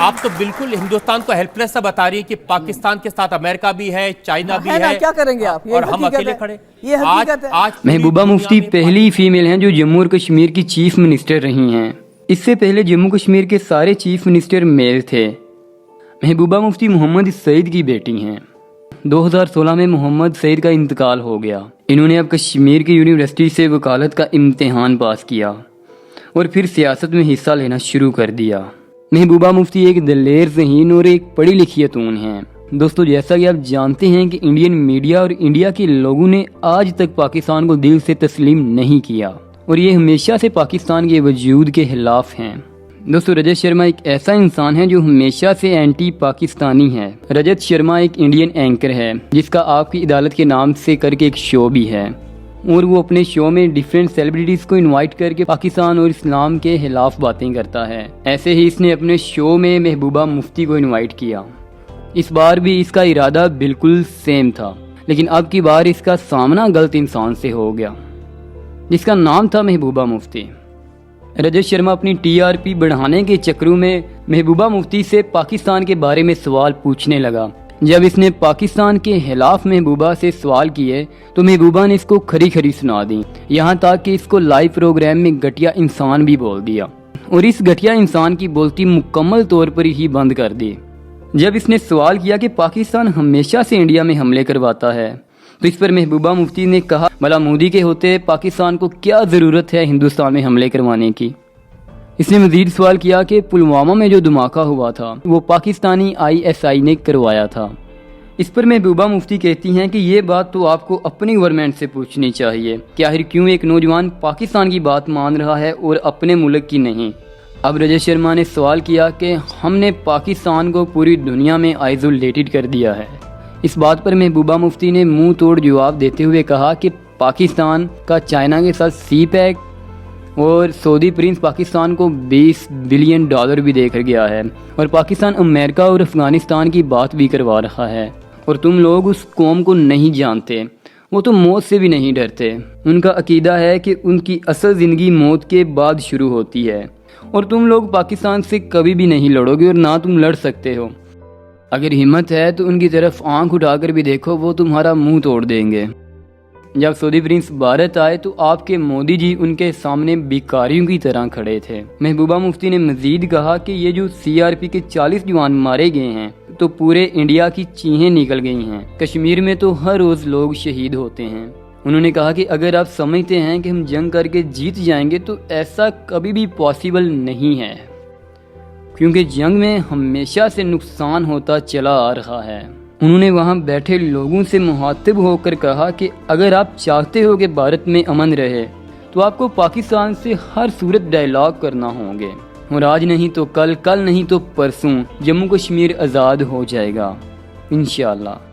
आप तो बिल्कुल हिंदुस्तान को हेल्पलेस सा बता रही है कि पाकिस्तान के साथ अमेरिका भी है, चाइना भी है, क्या करेंगे आप? और हम अकेले खड़े। ये हकीकत है। आज महबूबा मुफ्ती पहली फीमेल हैं जो जम्मू और कश्मीर की चीफ मिनिस्टर रही हैं। इससे पहले जम्मू कश्मीर के सारे चीफ मिनिस्टर मेल थे। महबूबा मुफ्ती मोहम्मद सईद की बेटी हैं। 2016 में मोहम्मद सईद का इंतकाल हो गया। इन्होंने अब कश्मीर की यूनिवर्सिटी से वकालत का इम्तिहान पास किया और फिर सियासत में हिस्सा लेना शुरू कर दिया। महबूबा मुफ्ती एक दलेर ज़हीन और एक पढ़ी लिखी खतून हैं। दोस्तों, जैसा कि आप जानते हैं कि इंडियन मीडिया और इंडिया के लोगों ने आज तक पाकिस्तान को दिल से तस्लीम नहीं किया और ये हमेशा से पाकिस्तान के वजूद के खिलाफ हैं। दोस्तों, रजत शर्मा एक ऐसा इंसान है जो हमेशा से एंटी पाकिस्तानी है। रजत शर्मा एक इंडियन एंकर है जिसका आपकी अदालत के नाम से करके एक शो भी है और वो अपने शो में डिफरेंट सेलिब्रिटीज़ को इनवाइट करके पाकिस्तान और इस्लाम के खिलाफ बातें करता है। ऐसे ही इसने अपने शो में महबूबा मुफ्ती को इनवाइट किया। इस बार भी इसका इरादा बिल्कुल सेम था, लेकिन अब की बार इसका सामना गलत इंसान से हो गया जिसका नाम था महबूबा मुफ्ती। रजत शर्मा अपनी टीआरपी बढ़ाने के चक्करों में महबूबा मुफ्ती से पाकिस्तान के बारे में सवाल पूछने लगा। जब इसने पाकिस्तान के खिलाफ महबूबा से सवाल किए तो महबूबा ने इसको खरी खरी सुना दी, यहाँ तक कि इसको लाइव प्रोग्राम में घटिया इंसान भी बोल दिया और इस घटिया इंसान की बोलती मुकम्मल तौर पर ही बंद कर दी। जब इसने सवाल किया कि पाकिस्तान हमेशा से इंडिया में हमले करवाता है तो इस पर महबूबा मुफ्ती ने कहा, भला मोदी के होते पाकिस्तान को क्या ज़रूरत है हिंदुस्तान में हमले करवाने की। इसने मजीद सवाल किया कि पुलवामा में जो धमाका हुआ था वो पाकिस्तानी ISI ने करवाया था। इस पर महबूबा मुफ्ती कहती हैं कि ये बात तो आपको अपनी गवर्नमेंट से पूछनी चाहिए कि आखिर क्यों एक नौजवान पाकिस्तान की बात मान रहा है और अपने मुल्क की नहीं। अब रजत शर्मा ने सवाल किया कि हमने पाकिस्तान को पूरी दुनिया में आइसोलेटेड कर दिया है। इस बात पर महबूबा मुफ्ती ने मुंह तोड़ जवाब देते हुए कहा कि पाकिस्तान का चाइना के साथ सी पैक और सऊदी प्रिंस पाकिस्तान को $20 बिलियन भी देकर गया है और पाकिस्तान अमेरिका और अफगानिस्तान की बात भी करवा रहा है और तुम लोग उस कौम को नहीं जानते। वो तो मौत से भी नहीं डरते। उनका अकीदा है कि उनकी असल ज़िंदगी मौत के बाद शुरू होती है और तुम लोग पाकिस्तान से कभी भी नहीं लड़ोगे और ना तुम लड़ सकते हो। अगर हिम्मत है तो उनकी तरफ आंख उठाकर भी देखो, वो तुम्हारा मुंह तोड़ देंगे। जब सऊदी प्रिंस भारत आए तो आपके मोदी जी उनके सामने भिखारियों की तरह खड़े थे। महबूबा मुफ्ती ने मजीद कहा कि ये जो CRP के 40 जवान मारे गए हैं तो पूरे इंडिया की चीखें निकल गई हैं। कश्मीर में तो हर रोज़ लोग शहीद होते हैं। उन्होंने कहा कि अगर आप समझते हैं कि हम जंग करके जीत जाएंगे तो ऐसा कभी भी पॉसिबल नहीं है, क्योंकि जंग में हमेशा से नुकसान होता चला आ रहा है। उन्होंने वहां बैठे लोगों से मुखातिब होकर कहा कि अगर आप चाहते हो कि भारत में अमन रहे तो आपको पाकिस्तान से हर सूरत डायलॉग करना होंगे और आज नहीं तो कल, कल नहीं तो परसों जम्मू कश्मीर आज़ाद हो जाएगा इंशाअल्लाह।